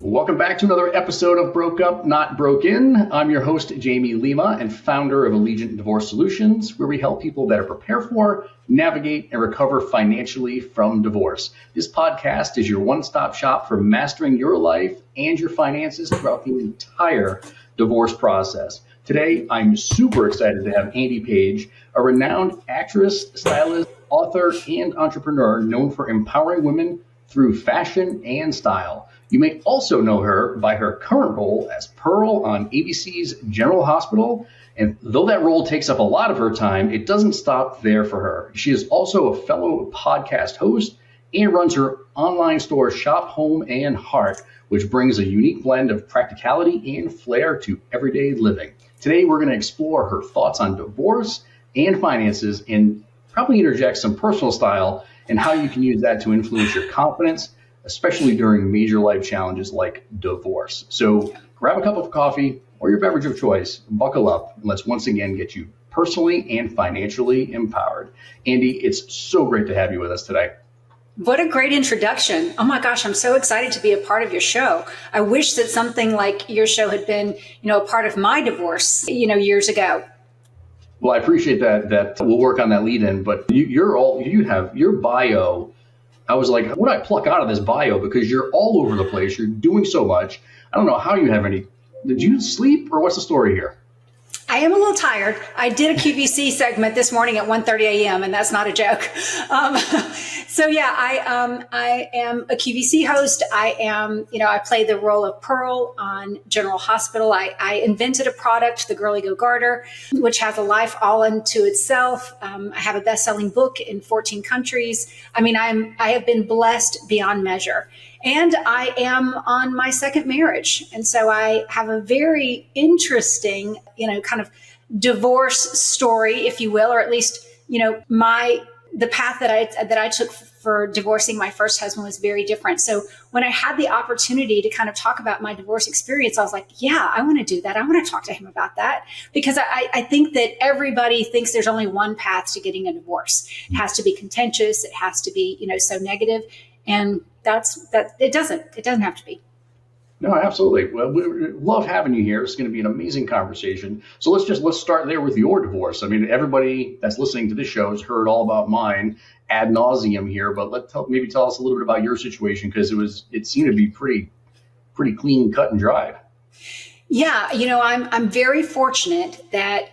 Welcome back to another episode of Broke Up, Not Broken. I'm your host, Jamie Lima, and founder of Allegiant Divorce Solutions, where we help people better prepare for, navigate, and recover financially from divorce. This podcast is your one-stop shop for mastering your life and your finances throughout the entire divorce process. Today, I'm super excited to have Andy Paige, a renowned actress, stylist, author, and entrepreneur known for empowering women through fashion and style. You may also know her by her current role as Pearl on ABC's General Hospital. And though that role takes up a lot of her time, it doesn't stop there for her. She is also a fellow podcast host and runs her online store Shop Home and Heart, which brings a unique blend of practicality and flair to everyday living. Today, we're going to explore her thoughts on divorce and finances and probably interject some personal style and how you can use that to influence your confidence, especially during major life challenges like divorce. So grab a cup of coffee or your beverage of choice, buckle up, and let's once again get you personally and financially empowered. Andy, it's so great to have you with us today. What a great introduction. Oh my gosh, I'm so excited to be a part of your show. I wish that something like your show had been, a part of my divorce, years ago. Well, I appreciate that we'll work on that lead in, but you have your bio. I was like, what do I pluck out of this bio? Because you're all over the place. You're doing so much. I don't know how you have any. Did you sleep or what's the story here? I am a little tired. I did a QVC segment this morning at 1:30 a.m. and that's not a joke. I am a QVC host. I am, I play the role of Pearl on General Hospital. I invented a product, the Girly Go Garter, which has a life all unto itself. I have a best-selling book in 14 countries. I have been blessed beyond measure. And I am on my second marriage. And so I have a very interesting, kind of divorce story, if you will, or at least, the path that I took for divorcing my first husband was very different. So when I had the opportunity to kind of talk about my divorce experience, I was like, yeah, I want to do that. I want to talk to him about that because I think that everybody thinks there's only one path to getting a divorce. It has to be contentious. It has to be, so negative. And it doesn't have to be. No, absolutely. Well, we love having you here. It's going to be an amazing conversation. So let's start there with your divorce. Everybody that's listening to this show has heard all about mine ad nauseum here, but maybe tell us a little bit about your situation because it seemed to be pretty clean, cut and dry. Yeah, I'm very fortunate that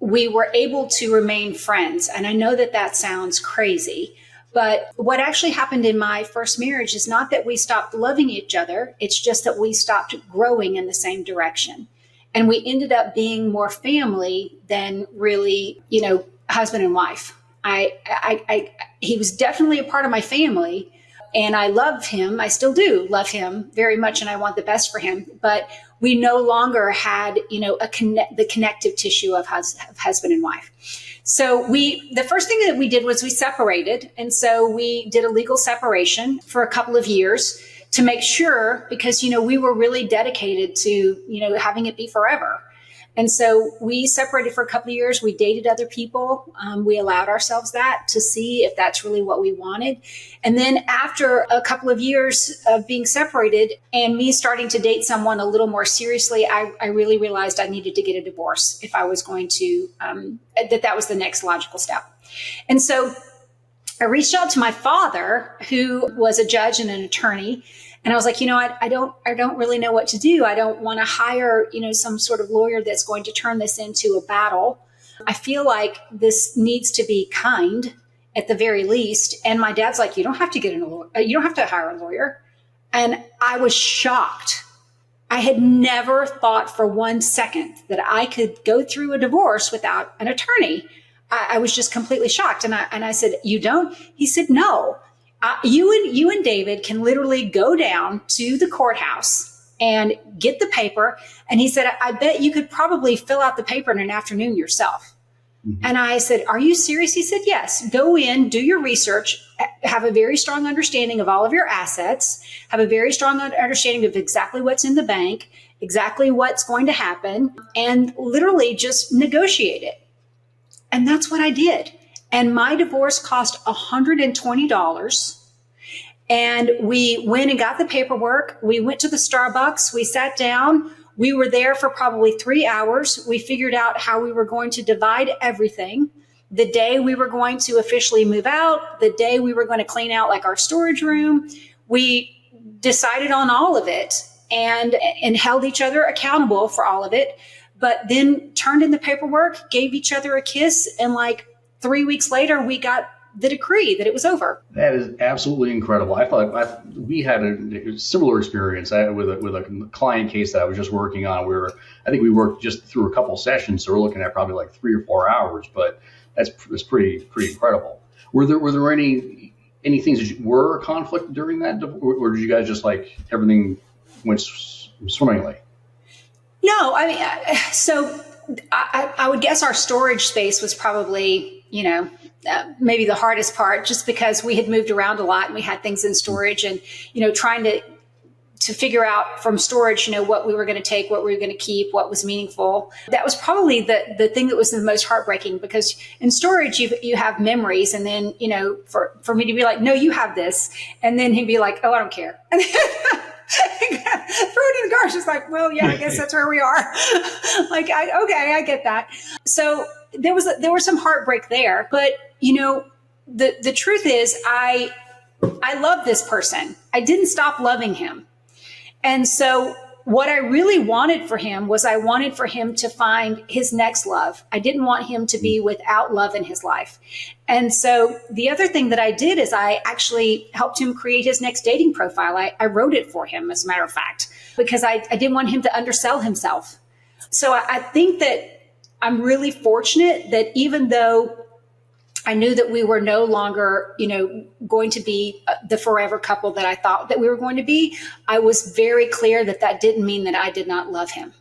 we were able to remain friends, and I know that sounds crazy. But what actually happened in my first marriage is not that we stopped loving each other. It's just that we stopped growing in the same direction. And we ended up being more family than really, husband and wife. He was definitely a part of my family and I love him. I still do love him very much. And I want the best for him. But we no longer had, the connective tissue of husband and wife. So the first thing that we did was we separated. And so we did a legal separation for a couple of years to make sure, because, we were really dedicated to, having it be forever. And so we separated for a couple of years. We dated other people. We allowed ourselves that to see if that's really what we wanted. And then after a couple of years of being separated and me starting to date someone a little more seriously, I really realized I needed to get a divorce if I was going to, that was the next logical step. And so I reached out to my father, who was a judge and an attorney. And I was like, I don't really know what to do. I don't want to hire, some sort of lawyer that's going to turn this into a battle. I feel like this needs to be kind at the very least. And my dad's like, you don't have to you don't have to hire a lawyer. And I was shocked. I had never thought for 1 second that I could go through a divorce without an attorney. I was just completely shocked. And I said, you don't? He said, no. You and David can literally go down to the courthouse and get the paper. And he said, I bet you could probably fill out the paper in an afternoon yourself. Mm-hmm. And I said, are you serious? He said, yes. Go in, do your research, have a very strong understanding of all of your assets, have a very strong understanding of exactly what's in the bank, exactly what's going to happen, and literally just negotiate it. And that's what I did. And my divorce cost $120. And we went and got the paperwork. We went to the Starbucks. We sat down. We were there for probably 3 hours. We figured out how we were going to divide everything. The day we were going to officially move out, the day we were going to clean out like our storage room. We decided on all of it and held each other accountable for all of it, but then turned in the paperwork, gave each other a kiss, and like 3 weeks later, we got the decree that it was over. That is absolutely incredible. We had a similar experience with a client case that I was just working on. I think we worked just through a couple sessions, so we're looking at probably like 3 or 4 hours, but that's pretty incredible. Were there any things that were a conflict during that, or did you guys just like everything went swimmingly? No, I mean, so I would guess our storage space was probably, maybe the hardest part, just because we had moved around a lot and we had things in storage, and, trying to figure out from storage, what we were going to take, what we were going to keep, what was meaningful. That was probably the thing that was the most heartbreaking, because in storage, you have memories. And then, for me to be like, no, you have this. And then he'd be like, oh, I don't care. And then throw it in the garbage. It's like, well, yeah, I guess that's where we are. Like, I get that. So there was some heartbreak there, but the truth is I love this person. I didn't stop loving him. And so what I really wanted for him was I wanted for him to find his next love. I didn't want him to be without love in his life. And so the other thing that I did is I actually helped him create his next dating profile. I wrote it for him, as a matter of fact, because I didn't want him to undersell himself. So I think that I'm really fortunate that even though I knew that we were no longer, going to be the forever couple that I thought that we were going to be, I was very clear that didn't mean that I did not love him.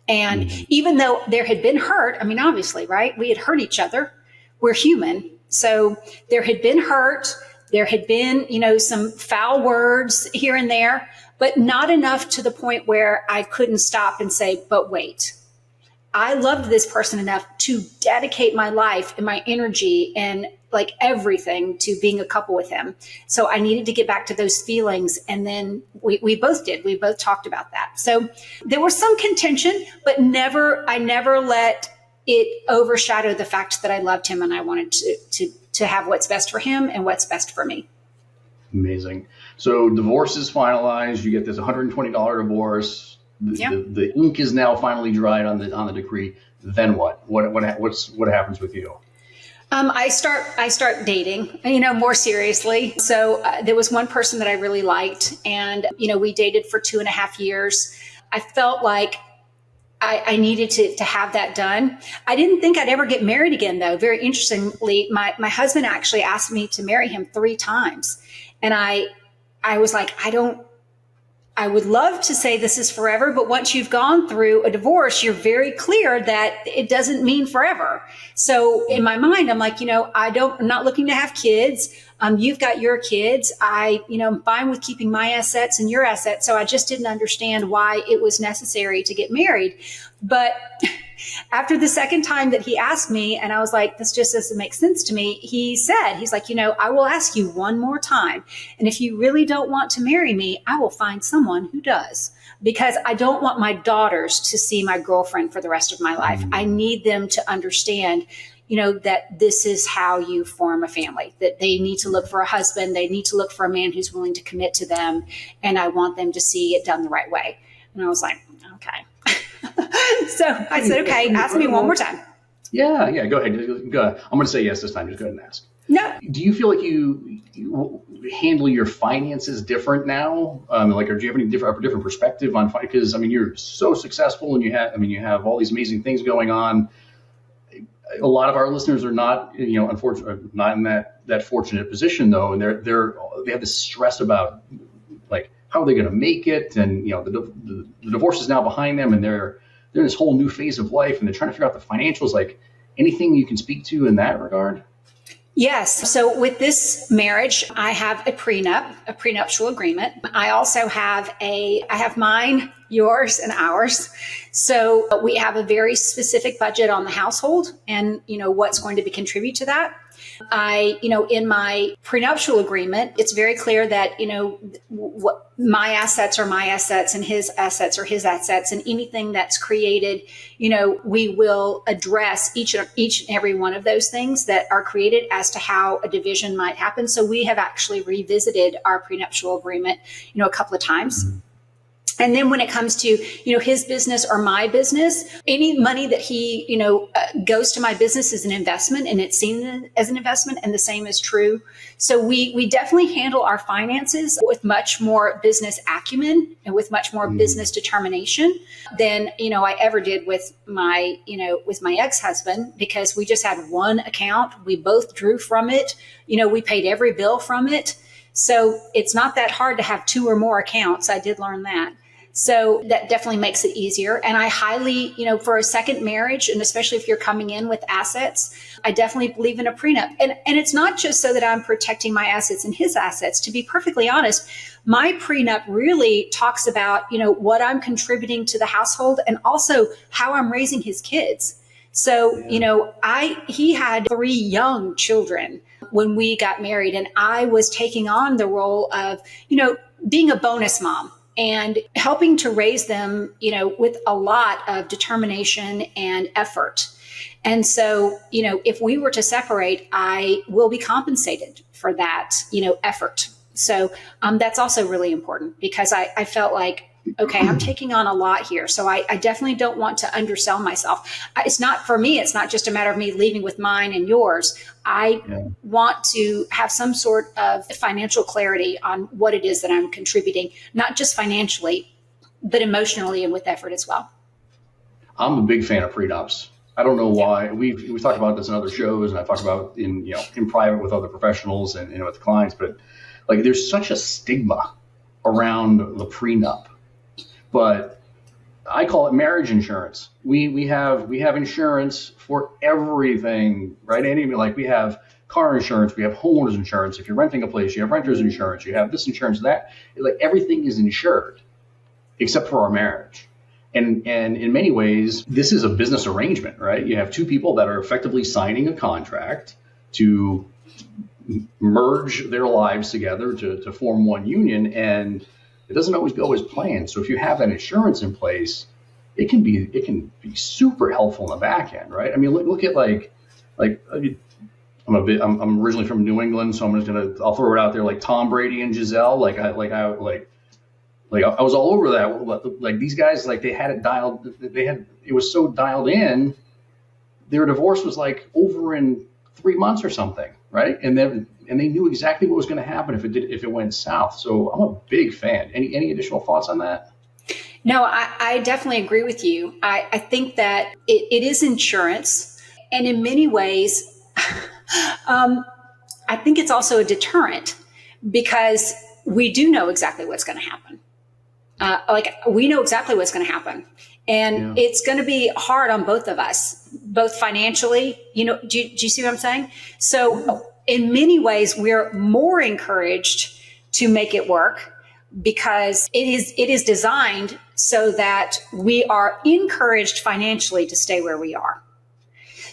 And even though there had been hurt, I mean, obviously, right? We had hurt each other. We're human. So there had been hurt. There had been, some foul words here and there, but not enough to the point where I couldn't stop and say, but wait. I loved this person enough to dedicate my life and my energy and like everything to being a couple with him. So I needed to get back to those feelings. And then we both did. We both talked about that. So there was some contention, but I never let it overshadow the fact that I loved him and I wanted to have what's best for him and what's best for me. Amazing. So divorce is finalized. You get this $120 divorce. The ink is now finally dried on the decree. Then what? What happens with you? I start dating, more seriously. So there was one person that I really liked, and we dated for 2.5 years. I felt like I needed to have that done. I didn't think I'd ever get married again, though. Very interestingly, my husband actually asked me to marry him 3 times, and I was like, I would love to say this is forever, but once you've gone through a divorce, you're very clear that it doesn't mean forever. So in my mind, I'm like, I'm not looking to have kids. You've got your kids. I'm fine with keeping my assets and your assets. So I just didn't understand why it was necessary to get married. But after the second time that he asked me, and I was like, this just doesn't make sense to me. He's like, I will ask you one more time. And if you really don't want to marry me, I will find someone who does, because I don't want my daughters to see my girlfriend for the rest of my life. I need them to understand, that this is how you form a family, that they need to look for a husband. They need to look for a man who's willing to commit to them. And I want them to see it done the right way. And I was like, okay. So I said, okay, ask me one more time. Yeah, go ahead. I'm going to say yes this time. Just go ahead and ask. No. Do you feel like you handle your finances different now? Or do you have any different perspective on finance? Because you're so successful and you have all these amazing things going on. A lot of our listeners are not, unfortunately, not in that fortunate position though, and they have this stress about like how are they going to make it, and the divorce is now behind them, and they're in this whole new phase of life, and they're trying to figure out the financials. Like anything you can speak to in that regard? Yes. So with this marriage, I have a prenuptial agreement. I also have I have mine, yours, and ours. So we have a very specific budget on the household and, what's going to be contribute to that. In my prenuptial agreement, it's very clear that, what my assets are my assets and his assets are his assets, and anything that's created, we will address each and every one of those things that are created as to how a division might happen. So we have actually revisited our prenuptial agreement, a couple of times. And then when it comes to, his business or my business, any money that he, goes to my business is an investment, and it's seen as an investment, and the same is true. So we definitely handle our finances with much more business acumen and with much more business determination than, I ever did with my ex-husband, because we just had one account. We both drew from it. We paid every bill from it. So it's not that hard to have two or more accounts. I did learn that. So that definitely makes it easier. And I highly, for a second marriage, and especially if you're coming in with assets, I definitely believe in a prenup. And it's not just so that I'm protecting my assets and his assets. To be perfectly honest, my prenup really talks about, what I'm contributing to the household and also how I'm raising his kids. So, he had 3 young children when we got married, and I was taking on the role of, being a bonus mom and helping to raise them, with a lot of determination and effort. And so, if we were to separate, I will be compensated for that, effort. So that's also really important, because I felt like, okay, I'm taking on a lot here. So I definitely don't want to undersell myself. It's not, for me, it's not just a matter of me leaving with mine and yours. I want to have some sort of financial clarity on what it is that I'm contributing, not just financially, but emotionally and with effort as well. I'm a big fan of prenups. I don't know why. We've talked about this in other shows, and I talked about in private with other professionals and with clients, but like there's such a stigma around the prenup. But I call it marriage insurance. We have insurance for everything, right? Andy, like we have car insurance, we have homeowners insurance. If you're renting a place, you have renter's insurance, you have this insurance, that. Like everything is insured except for our marriage. And in many ways, this is a business arrangement, right? You have two people that are effectively signing a contract to merge their lives together to form one union, and it doesn't always go as planned. So if you have that insurance in place, it can be super helpful in the back end, right? I mean, look at I'm originally from New England, so I'll throw it out there, like Tom Brady and Giselle. I was all over that. Like these guys, like they had it dialed. It was so dialed in. Their divorce was like over in 3 months or something, right? And they knew exactly what was going to happen if it went south. So I'm a big fan. Any additional thoughts on that? No, I definitely agree with you. I think that it is insurance, and in many ways, I think it's also a deterrent, because we do know exactly what's going to happen. We know exactly what's going to happen. And it's going to be hard on both of us, both financially. Do you see what I'm saying? So in many ways, we're more encouraged to make it work, because it is designed so that we are encouraged financially to stay where we are.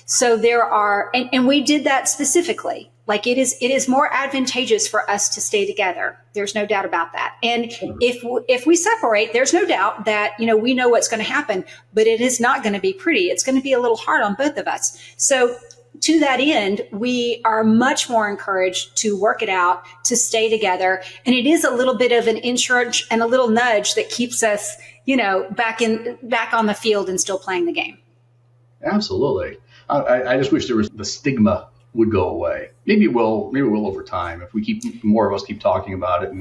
So there are, and we did that specifically. Like it is more advantageous for us to stay together. There's no doubt about that. And if we separate, there's no doubt that, we know what's going to happen, but it is not going to be pretty. It's going to be a little hard on both of us. So to that end, we are much more encouraged to work it out, to stay together. And it is a little bit of an insurance and a little nudge that keeps us, back on the field and still playing the game. Absolutely. I just wish there was the stigma would go away. Maybe we'll over time if we keep more of us keep talking about it.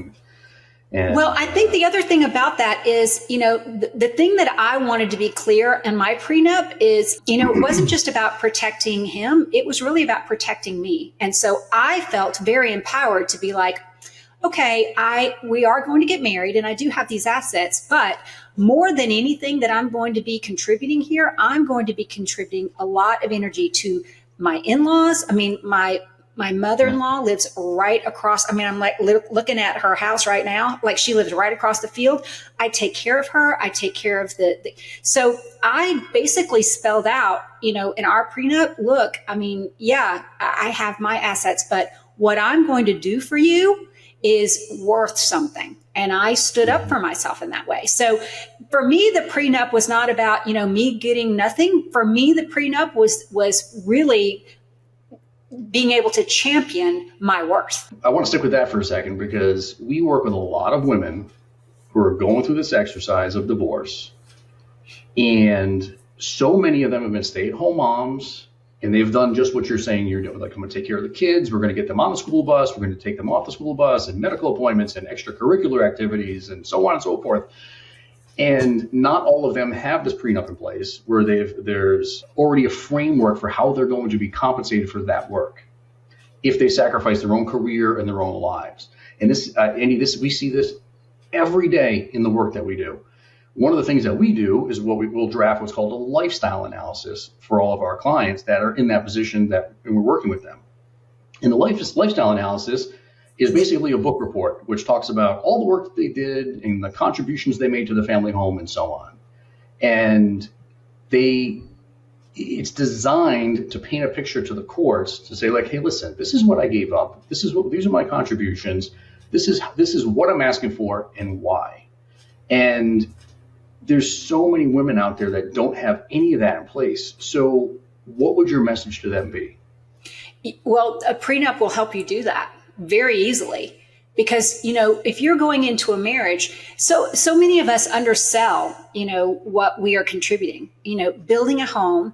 And well, I think the other thing about that is, the thing that I wanted to be clear in my prenup is, it wasn't just about protecting him. It was really about protecting me. And so I felt very empowered to be like, okay, we are going to get married and I do have these assets, but more than anything that I'm going to be contributing here, I'm going to be contributing a lot of energy to my in-laws. I mean, my My mother-in-law lives right across. I mean, I'm like looking at her house right now. Like she lives right across the field. I take care of her. I take care of so I basically spelled out, in our prenup, look, I mean, yeah, I have my assets, but what I'm going to do for you is worth something. And I stood up for myself in that way. So for me, the prenup was not about, me getting nothing. For me, the prenup was really being able to champion my worth. I want to stick with that for a second because we work with a lot of women who are going through this exercise of divorce. And so many of them have been stay-at-home moms, and they've done just what you're saying you're doing. Like, I'm going to take care of the kids. We're going to get them on the school bus. We're going to take them off the school bus and medical appointments and extracurricular activities and so on and so forth. And not all of them have this prenup in place where there's already a framework for how they're going to be compensated for that work if they sacrifice their own career and their own lives. And this, Andy, we see this every day in the work that we do. One of the things that we do is we'll draft what's called a lifestyle analysis for all of our clients that are in that position and we're working with them. And the lifestyle analysis is basically a book report, which talks about all the work that they did and the contributions they made to the family home and so on. And it's designed to paint a picture to the courts to say, like, hey, listen, this is what I gave up. These are my contributions. This is what I'm asking for and why. And there's so many women out there that don't have any of that in place. So what would your message to them be? Well, a prenup will help you do that very easily because, if you're going into a marriage, so many of us undersell, what we are contributing, building a home,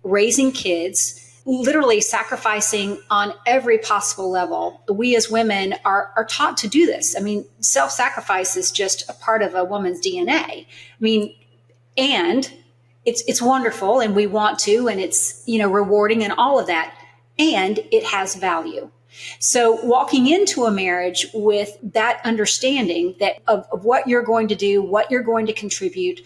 raising kids, literally sacrificing on every possible level. We as women are taught to do this. I mean, self-sacrifice is just a part of a woman's DNA. I mean, and it's wonderful and we want to, and it's, rewarding and all of that. And it has value. So walking into a marriage with that understanding that of what you're going to do, what you're going to contribute,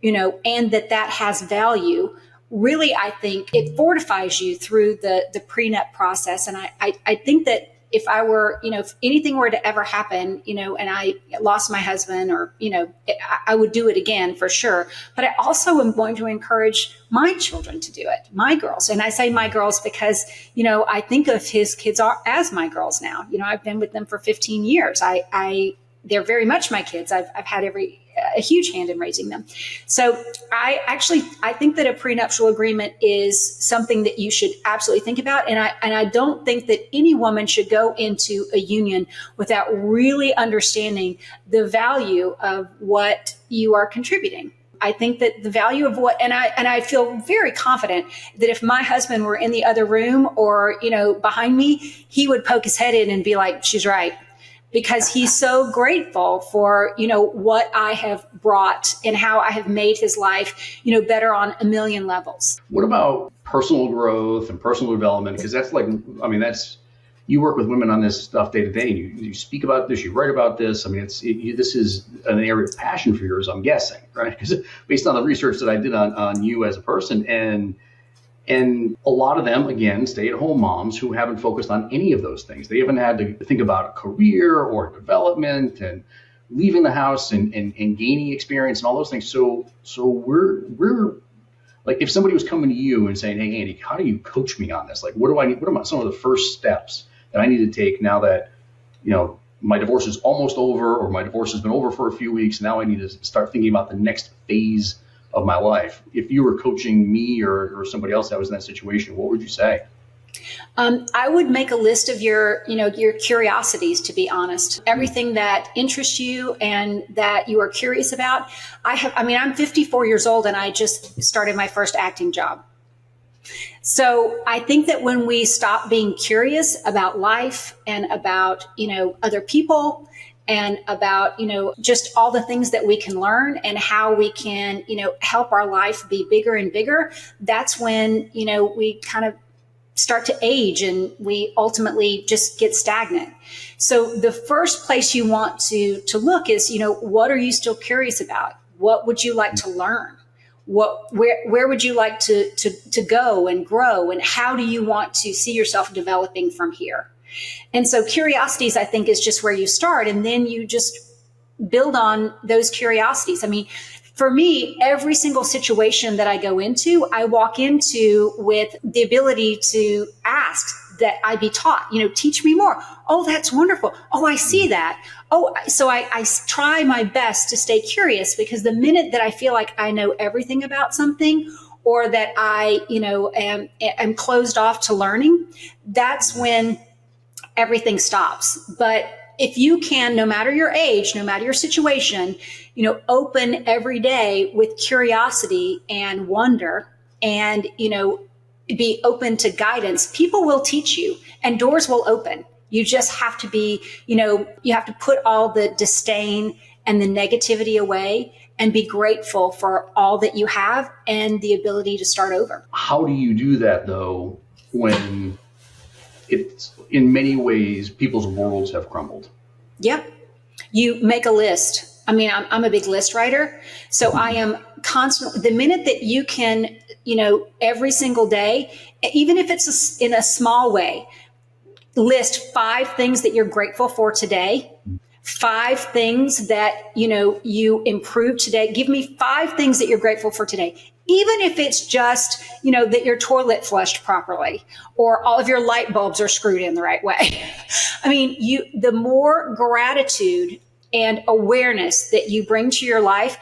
and that has value, really, I think it fortifies you through the prenup process. And I think that if I were, if anything were to ever happen, and I lost my husband or, I would do it again for sure. But I also am going to encourage my children to do it, my girls. And I say my girls because, I think of his kids as my girls now. I've been with them for 15 years. They're very much my kids. I've had a huge hand in raising them. So I think that a prenuptial agreement is something that you should absolutely think about. And I don't think that any woman should go into a union without really understanding the value of what you are contributing. I think that the value of and I feel very confident that if my husband were in the other room or, behind me, he would poke his head in and be like, she's right. Because he's so grateful for, what I have brought and how I have made his life, better on a million levels. What about personal growth and personal development? Because you work with women on this stuff day to day. You speak about this, you write about this. I mean, this is an area of passion for yours, I'm guessing, right? Because based on the research that I did on you as a person, and a lot of them, again, stay-at-home moms who haven't focused on any of those things. They haven't had to think about a career or development and leaving the house and gaining experience and all those things. So we're like, if somebody was coming to you and saying, hey, Andy, how do you coach me on this? Like, what do I need? What are some of the first steps that I need to take now that, my divorce is almost over or my divorce has been over for a few weeks. Now I need to start thinking about the next phase of my life. If you were coaching me or somebody else that was in that situation, what would you say? I would make a list of your curiosities, to be honest. Everything that interests you and that you are curious about. I'm 54 years old and I just started my first acting job. So I think that when we stop being curious about life and about, other people and about, just all the things that we can learn and how we can, help our life be bigger and bigger, that's when, we kind of start to age and we ultimately just get stagnant. So the first place you want to look is, what are you still curious about? What would you like to learn? where would you like to go and grow? And how do you want to see yourself developing from here? And so curiosities, I think, is just where you start. And then you just build on those curiosities. I mean, for me, every single situation that I go into, I walk into with the ability to ask that I be taught, teach me more. Oh, that's wonderful. Oh, I see that. Oh, so I try my best to stay curious, because the minute that I feel like I know everything about something, or that I, am closed off to learning, that's when everything stops. But if you can, no matter your age, no matter your situation, open every day with curiosity and wonder, and, be open to guidance, people will teach you and doors will open. You just have to be, you have to put all the disdain and the negativity away and be grateful for all that you have and the ability to start over. How do you do that, though, when it's in many ways people's worlds have crumbled? Yeah. You make a list. I mean, I'm a big list writer. So I am constantly, the minute that you can, every single day, even if it's in a small way, list 5 things that you're grateful for today, 5 things that, you improved today. Give me 5 things that you're grateful for today. Even if it's just, that your toilet flushed properly, or all of your light bulbs are screwed in the right way. I mean, the more gratitude and awareness that you bring to your life,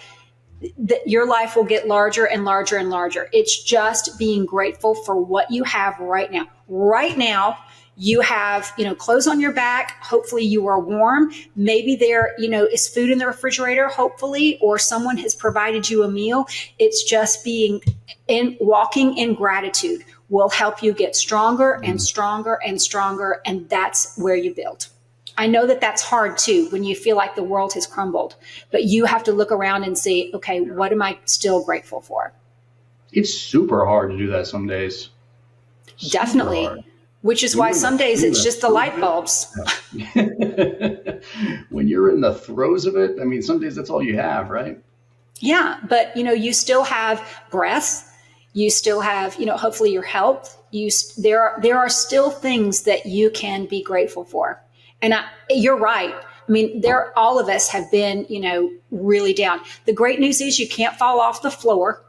that your life will get larger and larger and larger. It's just being grateful for what you have right now. Right now, you have, clothes on your back. Hopefully you are warm. Maybe there, is food in the refrigerator, hopefully, or someone has provided you a meal. It's just walking in gratitude will help you get stronger and stronger and stronger. And that's where you build. I know that that's hard too, when you feel like the world has crumbled, but you have to look around and see, okay, what am I still grateful for? It's super hard to do that some days. Definitely. Which is why some days it's just the light bulbs. When you're in the throes of it, I mean, some days that's all you have, right? Yeah. But, you still have breath. You still have, hopefully your health. There are still things that you can be grateful for. And you're right. I mean, all of us have been, really down. The great news is you can't fall off the floor.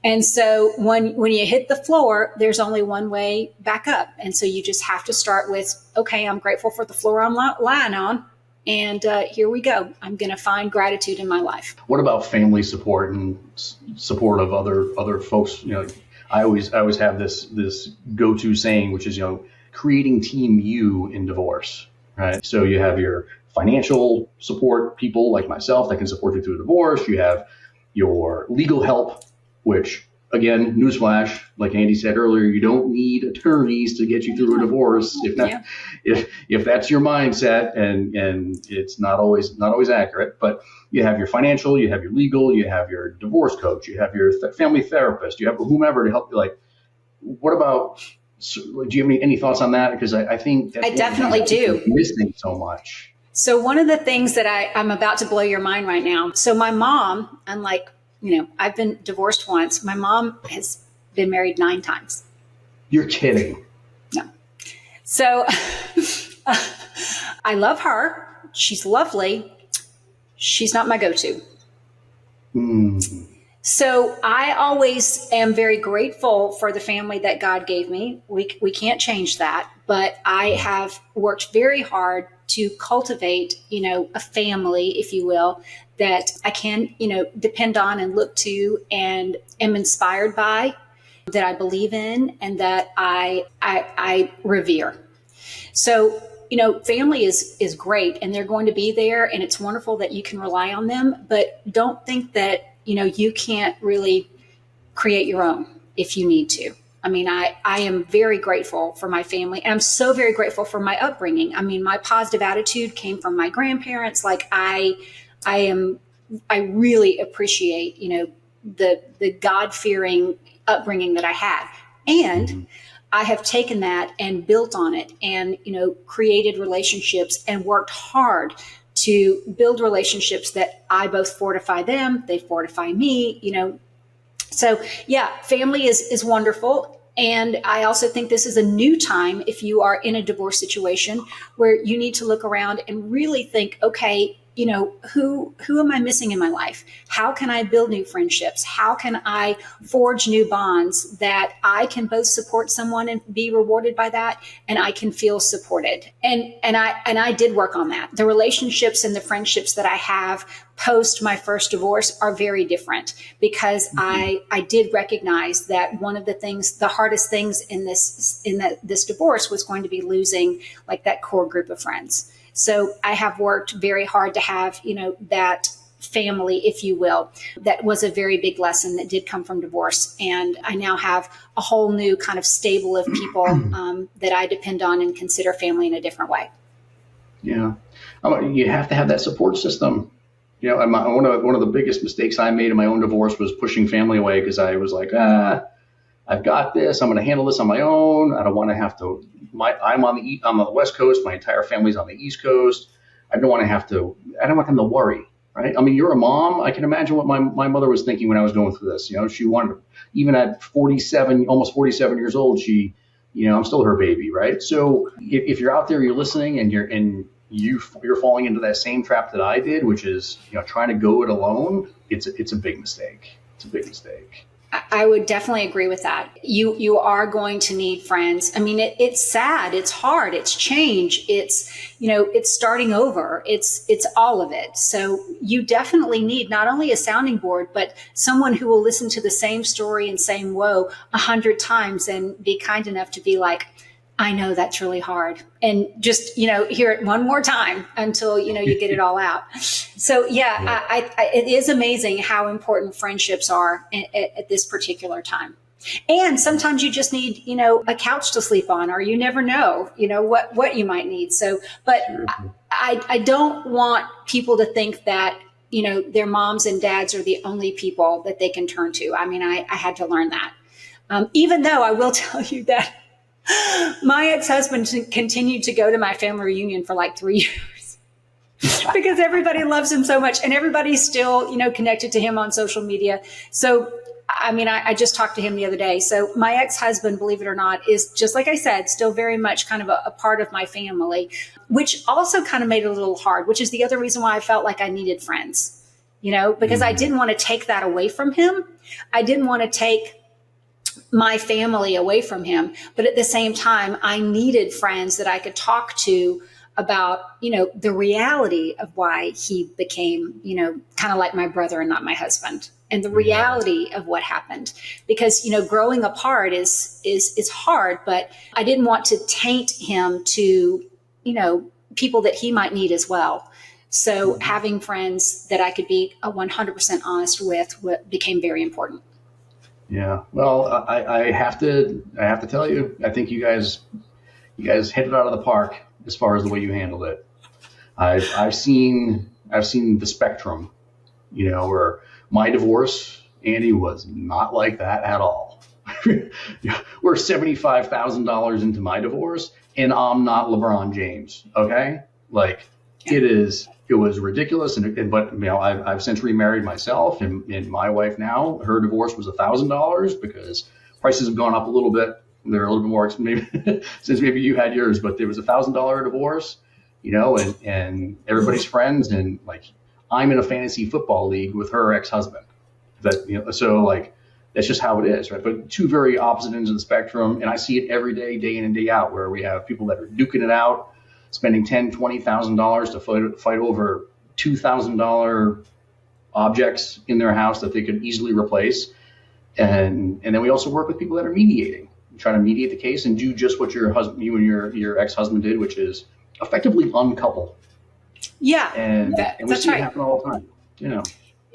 And so when you hit the floor, there's only one way back up. And so you just have to start with, okay, I'm grateful for the floor I'm lying on. And here we go. I'm going to find gratitude in my life. What about family support and support of other folks? I always have this go-to saying, which is, creating team you in divorce, right? So you have your financial support people like myself that can support you through a divorce. You have your legal help, which, again, newsflash, like Andy said earlier, you don't need attorneys to get you through a divorce. If that's your mindset, and it's not always accurate, but you have your financial, you have your legal, you have your divorce coach, you have your family therapist, you have whomever to help you. Like, what about? Do you have any thoughts on that? Because I think that's I definitely do. Missing so much. So one of the things that I'm about to blow your mind right now. So my mom, unlike, I've been divorced once. My mom has been married 9 times. You're kidding. No. So I love her. She's lovely. She's not my go-to. So I always am very grateful for the family that God gave me. We can't change that, but I have worked very hard to cultivate, a family, if you will, that I can, depend on and look to and am inspired by, that I believe in, and that I revere. So, family is great, and they're going to be there, and it's wonderful that you can rely on them, but don't think that, you can't really create your own if you need to. I mean, I am very grateful for my family, and I'm so very grateful for my upbringing. I mean, my positive attitude came from my grandparents. Like I really appreciate, the God-fearing upbringing that I had. And I have taken that and built on it and, created relationships and worked hard to build relationships that I both fortify them, they fortify me, So yeah, family is wonderful. And I also think this is a new time if you are in a divorce situation where you need to look around and really think, okay, who am I missing in my life? How can I build new friendships? How can I forge new bonds that I can both support someone and be rewarded by that, and I can feel supported? And I did work on that. The relationships and the friendships that I have post my first divorce are very different because I did recognize that one of the hardest things in this divorce was going to be losing like that core group of friends. So I have worked very hard to have, that family, if you will. That was a very big lesson that did come from divorce. And I now have a whole new kind of stable of people that I depend on and consider family in a different way. Yeah. You have to have that support system. And one of the biggest mistakes I made in my own divorce was pushing family away because I was like, I've got this. I'm going to handle this on my own. I don't want to have to. I'm on the West Coast. My entire family's on the East Coast. I don't want them to worry, right? I mean, you're a mom. I can imagine what my mother was thinking when I was going through this. She wanted, even at 47, almost 47 years old, I'm still her baby, right? So if you're out there, you're listening, and you're falling into that same trap that I did, which is trying to go it alone. It's a big mistake. It's a big mistake. I would definitely agree with that. You are going to need friends. I mean, it's sad. It's hard. It's change. It's starting over. It's all of it. So you definitely need not only a sounding board, but someone who will listen to the same story and same woe 100 times and be kind enough to be like, I know that's really hard. And just, hear it one more time until, you get it all out. So yeah, it is amazing how important friendships are at this particular time. And sometimes you just need, a couch to sleep on, or you never know, what you might need. So, but I don't want people to think that, their moms and dads are the only people that they can turn to. I mean, I had to learn that. Even though I will tell you that my ex-husband continued to go to my family reunion for like 3 years because everybody loves him so much, and everybody's still, connected to him on social media. So, I mean, I just talked to him the other day. So my ex-husband, believe it or not, is, just like I said, still very much kind of a part of my family, which also kind of made it a little hard, which is the other reason why I felt like I needed friends, because I didn't want to take that away from him. I didn't want to take my family away from him. But at the same time, I needed friends that I could talk to about, the reality of why he became, kind of like my brother and not my husband, and the reality of what happened. Because, growing apart is hard, but I didn't want to taint him to, people that he might need as well. So having friends that I could be 100% honest with became very important. Yeah. Well, I have to tell you, I think you guys hit it out of the park as far as the way you handled it. I've seen the spectrum, where my divorce, Andy, was not like that at all. We're $75,000 into my divorce, and I'm not LeBron James. Okay. Like it was ridiculous. But I've since remarried myself, and my wife now, her divorce was $1,000 because prices have gone up a little bit. They're a little bit more expensive since maybe you had yours, but there was $1,000 divorce, and everybody's friends. And like, I'm in a fantasy football league with her ex-husband so like, that's just how it is, right? But two very opposite ends of the spectrum. And I see it every day, day in and day out, where we have people that are duking it out, spending $10,000, $20,000 to fight over $2,000 objects in their house that they could easily replace. And then we also work with people that are mediating, trying to mediate the case and do just what you and your ex-husband did, which is effectively uncouple. Yeah. And we see it happen all the time.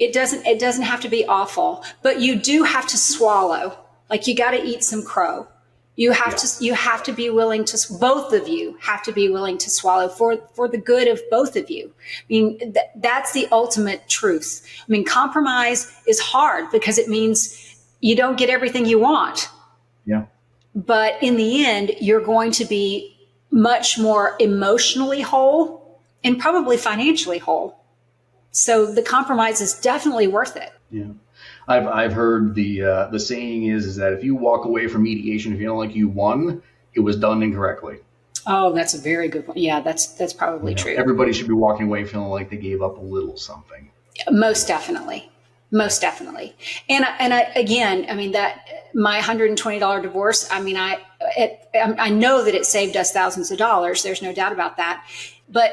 It doesn't have to be awful, but you do have to swallow. Like, you got to eat some crow. You have to be willing to, both of you have to be willing to swallow for the good of both of you. I mean, that's the ultimate truth. I mean, compromise is hard because it means you don't get everything you want. Yeah. But in the end, you're going to be much more emotionally whole and probably financially whole. So the compromise is definitely worth it. Yeah. I've heard the saying is that if you walk away from mediation feeling like you won, it was done incorrectly. Oh, that's a very good point. Yeah, that's probably true. Everybody should be walking away feeling like they gave up a little something. Most definitely. Most definitely. And I mean, that my $120 divorce, I mean, I know that it saved us thousands of dollars. There's no doubt about that. But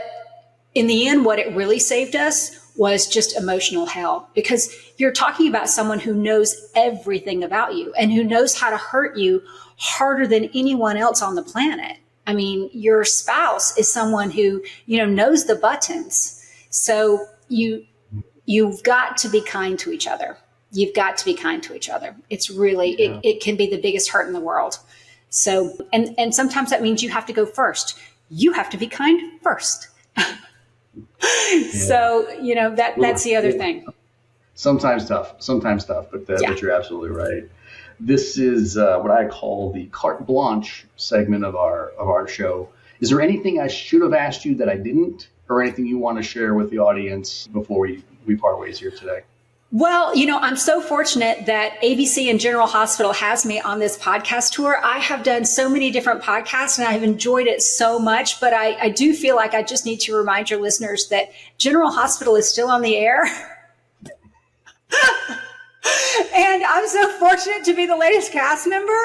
in the end, what it really saved us was just emotional hell, because you're talking about someone who knows everything about you and who knows how to hurt you harder than anyone else on the planet. I mean, your spouse is someone who, knows the buttons. So you've got to be kind to each other. You've got to be kind to each other. It's really, it can be the biggest hurt in the world. So, and sometimes that means you have to go first. You have to be kind first. So, that's the other thing. Sometimes tough, but you're absolutely right. This is what I call the carte blanche segment of our show. Is there anything I should have asked you that I didn't, or anything you want to share with the audience before we part ways here today? Well, I'm so fortunate that ABC and General Hospital has me on this podcast tour. I have done so many different podcasts and I have enjoyed it so much, but I do feel like I just need to remind your listeners that General Hospital is still on the air. And I'm so fortunate to be the latest cast member.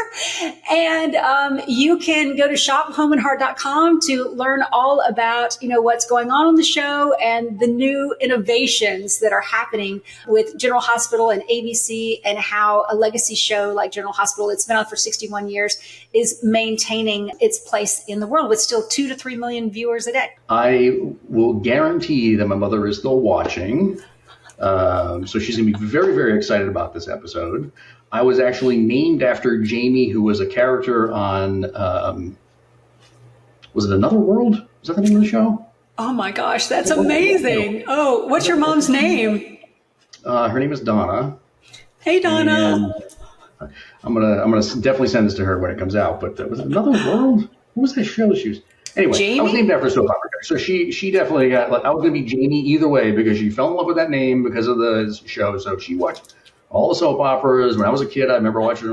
And you can go to shophomeandheart.com to learn all about, what's going on the show and the new innovations that are happening with General Hospital and ABC, and how a legacy show like General Hospital, it's been on for 61 years, is maintaining its place in the world with still 2 to 3 million viewers a day. I will guarantee that my mother is still watching. So she's going to be very, very excited about this episode. I was actually named after Jamie, who was a character on, was it Another World? Was that the name of the show? Oh my gosh, that's amazing. Oh, what's your mom's name? Her name is Donna. Hey, Donna. And I'm gonna definitely send this to her when it comes out. But was it Another World? What was that show she was? Anyway, Jamie? I was named after a soap opera. So she definitely got, I was going to be Jamie either way, because she fell in love with that name because of the show. So she watched all the soap operas. When I was a kid, I remember watching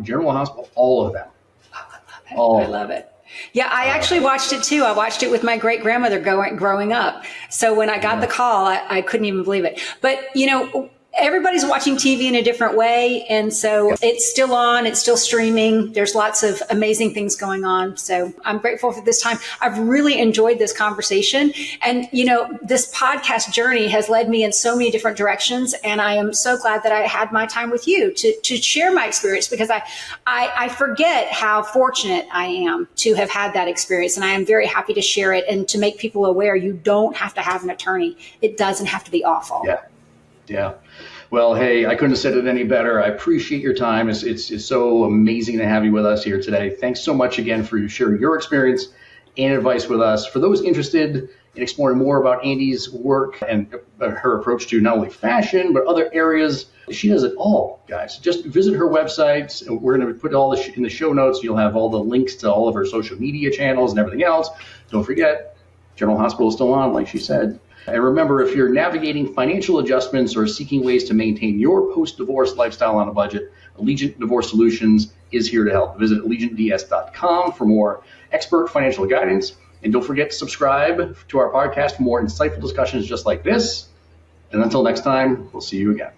General Hospital, all of them. I love it. Yeah, I actually watched it too. I watched it with my great grandmother growing up. So when I got the call, I couldn't even believe it. But, everybody's watching TV in a different way. And so it's still on, it's still streaming. There's lots of amazing things going on. So I'm grateful for this time. I've really enjoyed this conversation. And, this podcast journey has led me in so many different directions. And I am so glad that I had my time with you to share my experience, because I forget how fortunate I am to have had that experience. And I am very happy to share it and to make people aware you don't have to have an attorney. It doesn't have to be awful. Yeah. Well, hey, I couldn't have said it any better. I appreciate your time. It's so amazing to have you with us here today. Thanks so much again for sharing your experience and advice with us. For those interested in exploring more about Andy's work and her approach to not only fashion, but other areas, she does it all, guys. Just visit her website. We're going to put all this in the show notes. You'll have all the links to all of her social media channels and everything else. Don't forget, General Hospital is still on, like she said. And remember, if you're navigating financial adjustments or seeking ways to maintain your post-divorce lifestyle on a budget, Allegiant Divorce Solutions is here to help. Visit AllegiantDS.com for more expert financial guidance. And don't forget to subscribe to our podcast for more insightful discussions just like this. And until next time, we'll see you again.